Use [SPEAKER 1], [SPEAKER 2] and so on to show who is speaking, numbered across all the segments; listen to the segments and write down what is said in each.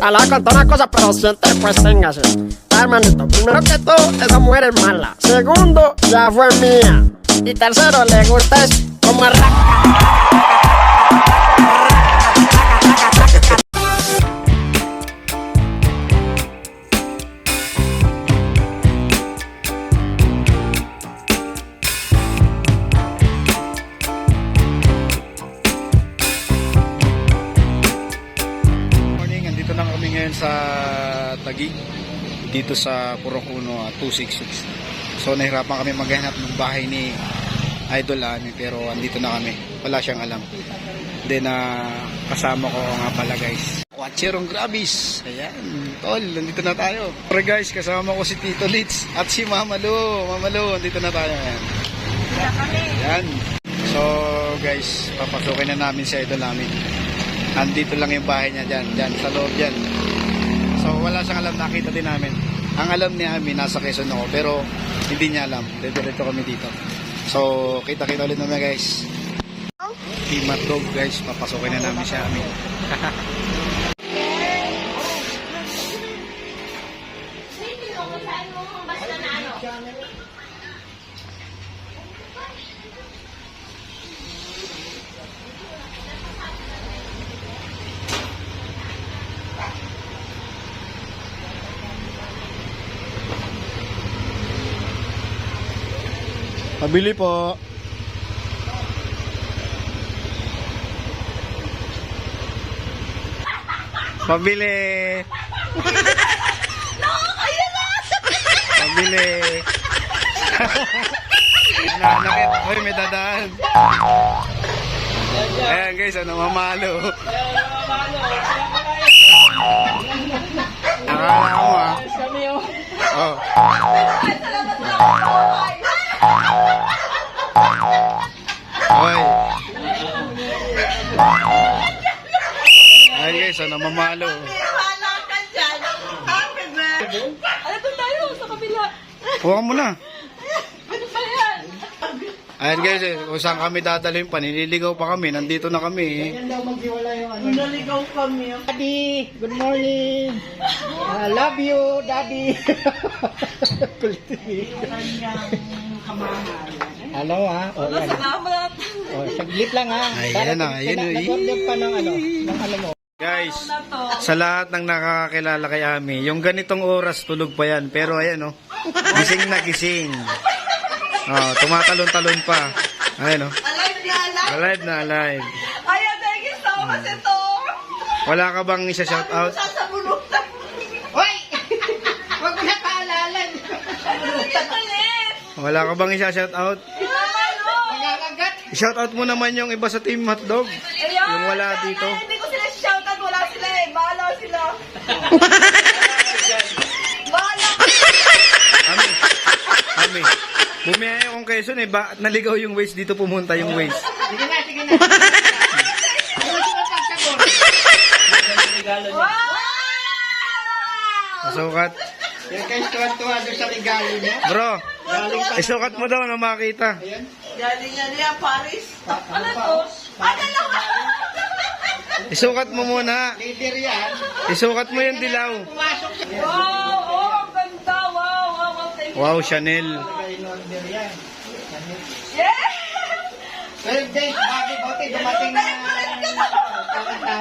[SPEAKER 1] Le voy a contar una cosa, pero siente, pues téngase. Hermanito, primero que todo, esa mujer es mala. Segundo, ya fue mía. Y tercero, le gusta es como arranca.
[SPEAKER 2] Sa Taguig dito sa Purok 1 266. So nahirapan kami maghanap ng bahay ni Idol Ami, pero andito na kami. Wala siyang alam. Then kasama ko nga pala guys, Quacherong Grabis. Ayan, tol, nandito na tayo. Pero guys, kasama ko si Tito Litz at si Mama Lo. Mama Lo, nandito na tayo. Ayan. Ayan. So guys, papasukin na namin si Idol Ami. Andito lang yung bahay niya dyan sa loob dyan. So wala siyang alam, nakita din namin. Ang alam niya Ami, nasa Quezon ako, pero hindi niya alam. Diretso kami dito. So kita-kita ulit naman guys. Team Hotdog guys, papasukin na namin siya Ami. Pabili po. Pabili. Pabili. Nakit. Uy, may dadaan. Ayan guys, ano, mamalo. Nakala mo ah. Oh. Oy. Ayan guys, ano, mamalo.
[SPEAKER 3] Ano tayo sa kabila?
[SPEAKER 2] Huwag mo na.
[SPEAKER 3] Ano ba yan?
[SPEAKER 2] Ayan guys, kung saan kami dadalhin pa, nililigaw pa kami, nandito na kami.
[SPEAKER 3] Naligaw kami.
[SPEAKER 1] Daddy, good morning. I love you, Daddy. Hello ha. O, yan.
[SPEAKER 3] Salamat.
[SPEAKER 1] O, saglit lang ha.
[SPEAKER 2] Ayan na, ayan na.
[SPEAKER 1] Nag-order pa ng ano mo.
[SPEAKER 2] Guys, sa lahat ng nakakakilala kay Ami, yung ganitong oras tulog pa yan. Pero ayan oh, gising na gising. Oh, tumatalon-talon pa. Ayan oh.
[SPEAKER 3] Alive na alive.
[SPEAKER 2] Alive na alive.
[SPEAKER 3] Ayaw, thank you so much ito.
[SPEAKER 2] Wala ka bang isa shout out?
[SPEAKER 3] Sasabulok na.
[SPEAKER 1] Hoy! Huwag mo na paalalan.
[SPEAKER 2] Wala ka bang isa shout out?
[SPEAKER 1] Magkakagat.
[SPEAKER 2] Shout out mo naman yung iba sa Team Hotdog. Yung wala dito.
[SPEAKER 3] Hindi ko sila shoutout. Wala sila eh. Bahala sila. Bahala.
[SPEAKER 2] Ami, bumiyaya akong Quezon eh. Naligaw yung Waze dito, pumunta yung Waze.
[SPEAKER 1] Sige na, sige na.
[SPEAKER 2] Masukat.
[SPEAKER 1] Yan kayo tuwa doon sa regalo niya.
[SPEAKER 2] Bro, isukat mo daw na makita.
[SPEAKER 3] Galing yan niya, Paris. Ano to? Ano lang?
[SPEAKER 2] Isukat mo muna.
[SPEAKER 1] Leader yan.
[SPEAKER 2] Isukat mo yung dilaw.
[SPEAKER 1] Pumasok sa
[SPEAKER 3] Wow, oh, ang ganda. Wow, wow, wow. Thank you.
[SPEAKER 2] Wow, Chanel.
[SPEAKER 1] in-order yan.
[SPEAKER 3] Yeah!
[SPEAKER 1] 12 days bago bote dumating na.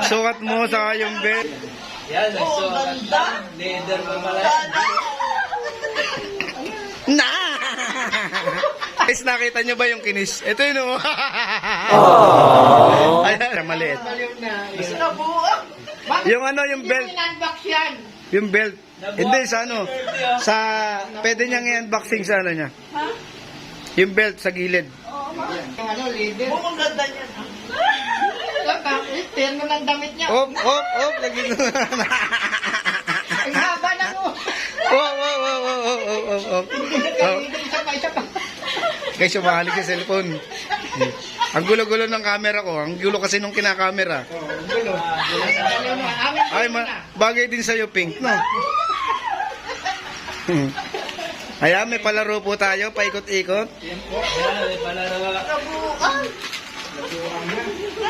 [SPEAKER 2] Sukat mo sa yung belt.
[SPEAKER 4] Yan,
[SPEAKER 3] Oh, ang ganda.
[SPEAKER 4] leader pa pala.
[SPEAKER 3] Ganda.
[SPEAKER 2] Na! Guys, nakita nyo ba yung kinis? Ito yun oh. Ayan, maliit.
[SPEAKER 1] Baliw na.
[SPEAKER 3] Nabuo.
[SPEAKER 2] Yung ano, yung belt.
[SPEAKER 1] In-unbox yan.
[SPEAKER 2] Yung belt. Hindi, sa ano. Sa, pwede niyang i-unboxing sa ano niya.
[SPEAKER 3] Ha?
[SPEAKER 2] Yung belt sa gilid.
[SPEAKER 1] Yung ano, leader.
[SPEAKER 3] Oh, ang ganda niya.
[SPEAKER 1] Terno ng damit niya.
[SPEAKER 2] Op, op, op. Lagi na.
[SPEAKER 1] Ang haba na mo.
[SPEAKER 2] Op, op, op, op, op, op, op.
[SPEAKER 1] Isa pa, isa pa.
[SPEAKER 2] Guys, umahalik sa cellphone. Ang gulo-gulo ng camera ko. Ang gulo kasi nung kinakamera.
[SPEAKER 1] Gulo. Amin
[SPEAKER 2] Ay, bagay din sa'yo, pink, no? Ayan, may palaro po tayo, paikot-ikot.
[SPEAKER 3] Nabuo.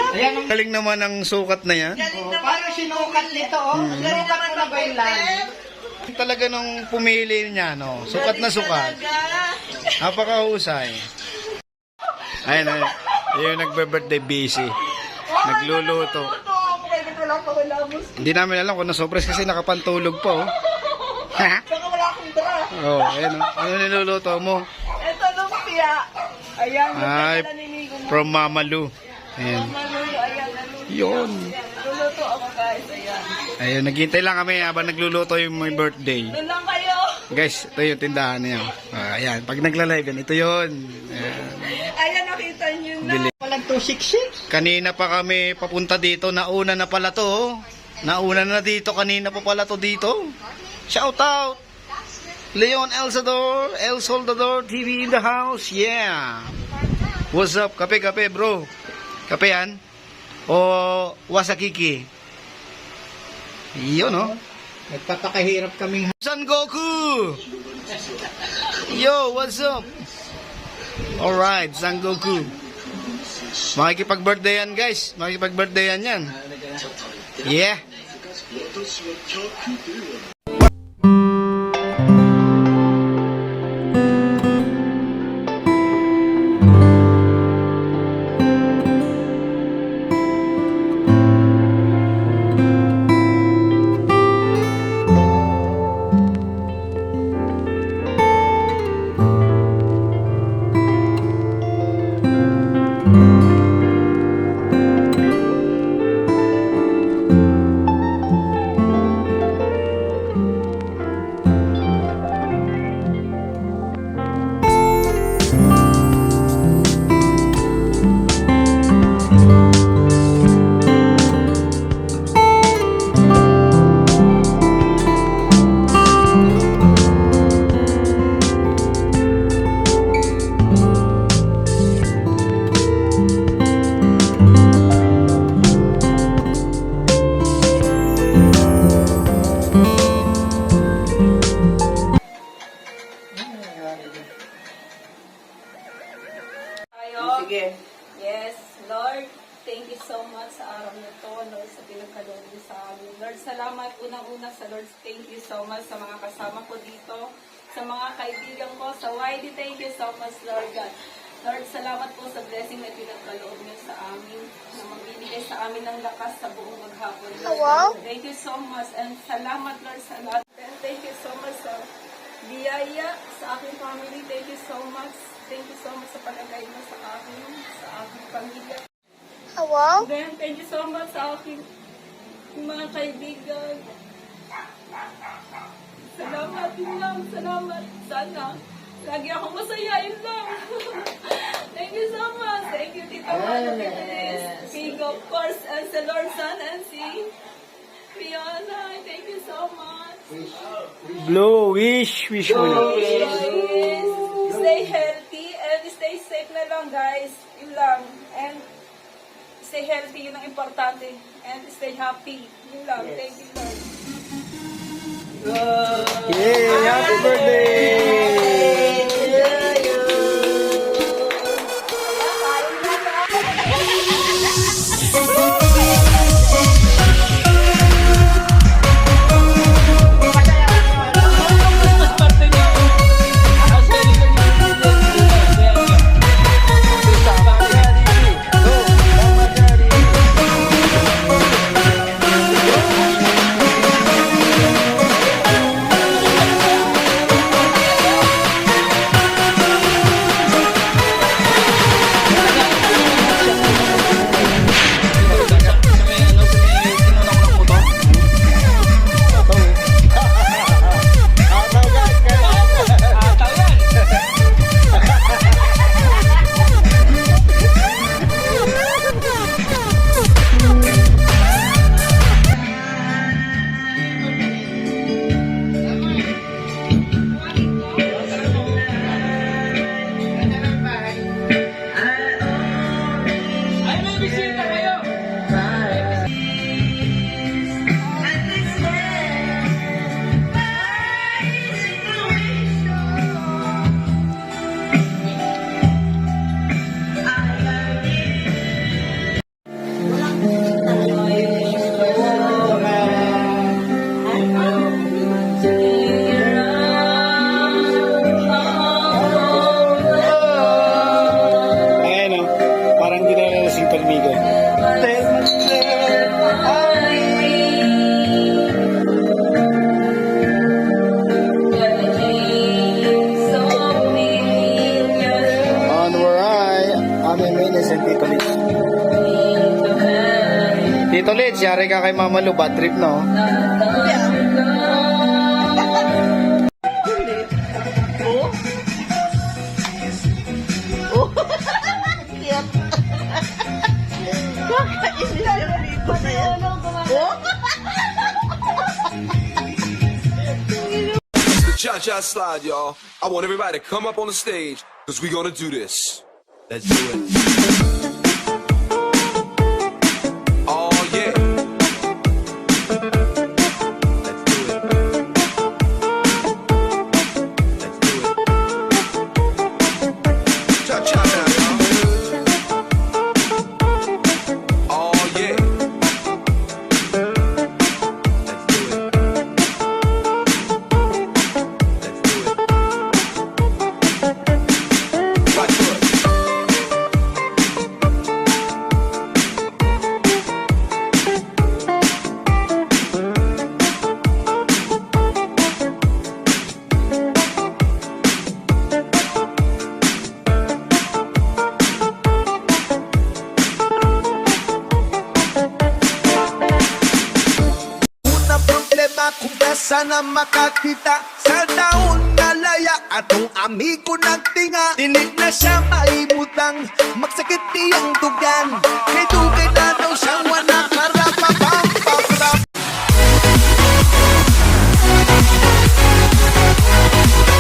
[SPEAKER 2] Ayan ang galing naman ang sukat na yan.
[SPEAKER 3] Galing naman.
[SPEAKER 5] Paano sinukat nito, oh? Sinukat mo na ba yung line?
[SPEAKER 2] Talaga nung pumili niya, no? Sukat na sukat.
[SPEAKER 3] Talaga.
[SPEAKER 2] Napakahusay. Ayun, ayun. Yung nagbe-birthday busy. Nagluluto. Hindi namin alam kung na-surprise kasi nakapantulog pa, oh. Ha?
[SPEAKER 3] Baka wala akong bra.
[SPEAKER 2] Oh, ayun, oh. Ano niluluto mo?
[SPEAKER 3] Ito lumpia. Ayan,
[SPEAKER 2] Ay,
[SPEAKER 3] lumpia na ninigo mo.
[SPEAKER 2] from Mama Lu. Ayan.
[SPEAKER 3] Malulo, ayan, lumpia.
[SPEAKER 2] Yun.
[SPEAKER 3] Luluto ako guys, ayan.
[SPEAKER 2] Ayun, naghintay lang kami habang nagluluto yung my birthday.
[SPEAKER 3] Doon lang kayo.
[SPEAKER 2] Guys, ito yung tindahan niya. Ayan, pag nagla-live yan, ito yun. Ayan.
[SPEAKER 3] Ayan, nakita niyo na.
[SPEAKER 2] Bili.
[SPEAKER 5] Walang 266.
[SPEAKER 2] Kanina pa kami papunta dito, nauna na pala to. Oh. Nauna na dito, kanina pa pala to dito. Shout out! Leon El Soldador TV in the house, yeah! What's up? Kape, bro. Kape yan? O wasakiki? Yun, no?
[SPEAKER 5] Nagpapakahirap kaming
[SPEAKER 2] Son Goku! Yo, what's up? Alright, Son Goku. Makikipag-birthday yan, guys. Makikipag-birthday yan. Yeah.
[SPEAKER 3] Tayo.
[SPEAKER 5] Sige.
[SPEAKER 3] Yes, Lord. Thank you so much sa araw na to, Lord, sa pinagkaloob niyo sa amin. Lord, salamat unang-una sa Lord. Thank you so much sa mga kasama ko dito, sa mga kaibigan ko, sa YD. Thank you so much, Lord God. Lord, salamat po sa blessing na pinagkaloob niyo sa amin, na magbibigay sa amin ng lakas sa buong maghapon. Lord. Thank you so much, and salamat, Lord, sa lahat. And thank you so much sa biyaya sa aking family. Thank you so much. Thank you so much sa pag-guide mo sa akin, sa aking pamilya. Then, thank you so much sa aking mga kaibigan. Salamat, yun lang. Salamat. Sana. Lagi akong masaya, yun lang. Thank you so much. Thank you, Tita Mano, Tita Liz, King of course, and sa Lord, Son, and si Fiona. Thank you so much.
[SPEAKER 2] Blow, wish mo na.
[SPEAKER 3] Guys, stay healthy and stay safe na lang, guys. Yun lang. And stay healthy, yun ang importante. And stay happy. Yun lang. Thank you, Lord.
[SPEAKER 2] Yay! Happy birthday! Siyari ka kay Mama Lu, bad trip, no?
[SPEAKER 6] The cha-cha slide, y'all. I want everybody to come up on the stage, because we're gonna do this. Let's do it. Oh, yeah. Let's do it. Let's do it. Cha-cha now, y'all. Oh, yeah. Let's do it. Let's do it. Right foot.
[SPEAKER 7] Una problema kung sana makakita sa taon na laya atong amigo nagtinga dinig na siya maibutang magsakit tiyang dugan kay dugay na daw siyang wala